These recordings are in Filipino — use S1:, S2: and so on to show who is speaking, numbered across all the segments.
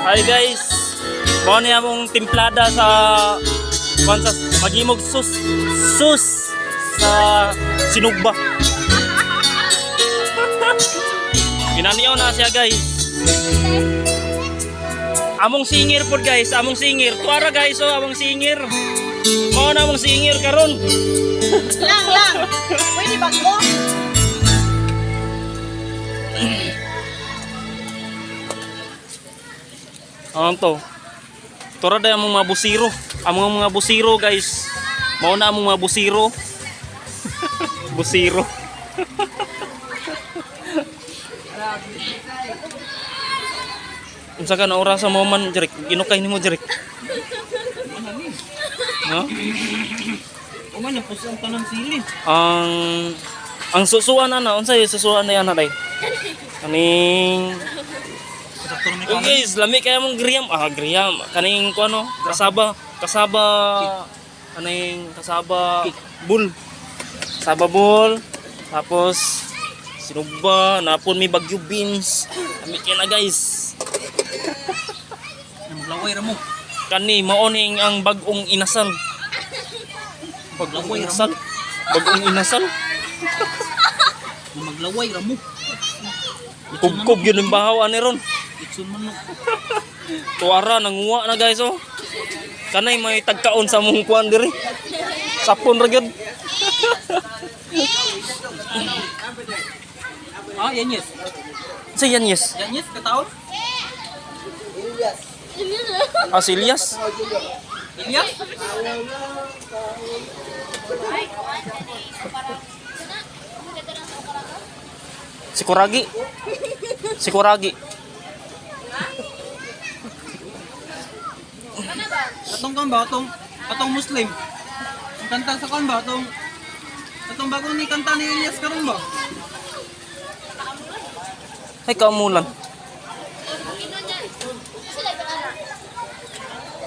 S1: Hi guys, mao ni among timplada sa magimog sus sa sinugba. Ginaniyaw na siya guys. Among singir pod guys, among singir. Tuara guys, oh among singir. Mao na among singir karon.
S2: Lang. Pwede ba ko?
S1: Ano to? Tora day among mga busiro. Among mga busiro guys. Mao na among mga busiro. Busiro. Unsa ka na oras sa moment, Jerek? Ginukay nimo, Jerek. No?
S3: Uman na pusang tanang sili.
S1: Ang susuan na unsa yung susuan na yan na day? Kaning oh guys, lami kaya mong griyam. Griyam. Kaning ko ano, kasaba kaning kasaba bull. Kasaba bull. Tapos sinugba, napon may bagyo beans. Lami kaya na guys.
S3: Maglaway ra mo.
S1: Kani maoning ang bagong inasal. Bagong inasal. Bagong inasal.
S3: Maglaway ra mo.
S1: Kubkob yun ang bahaw ani ron.
S3: Itsun man no.
S1: Tuara nanguwa na guys oh. Kanay may tagkaon sa mong kuan diri. Sapon ra gyud.
S3: Yan yes.
S1: Sa yan yes.
S3: Yan yes kataon.
S1: Si Elias.
S3: Ilyas.
S1: Si Kuragi. Si Kuragi.
S3: Atong kan ba atong Muslim. Ang kanta sa kan ba atong bagong ni kanta ni Ilyas karon ba?
S1: Ay kamulan.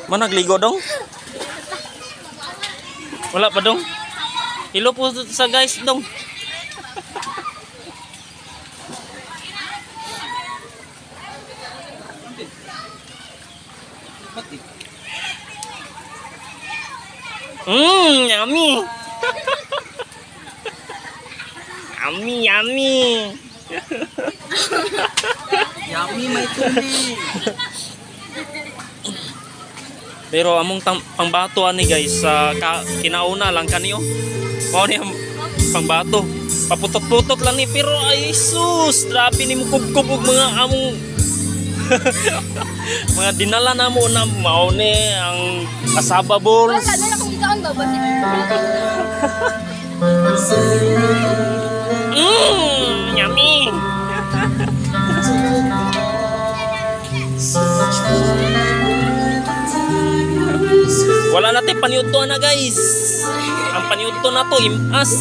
S1: Managligo dong? Wala pa dong? Hello po sa guys dong.
S3: Pati.
S1: Yummy. Yummy.
S3: Yummy may tuni.
S1: Pero among pangbato ani guys sa kinauna lang kaniyo. Mao ni pangbato. Paputot-putot lang ni pero ay sus, grabe ni mo kubkub og mga among mga dinala namo na mao ni ang kasaba balls.
S2: Wala akong gikaon ba ba?
S1: Yummy. Wala natin paniudto na guys. Ang paniudto na to imas.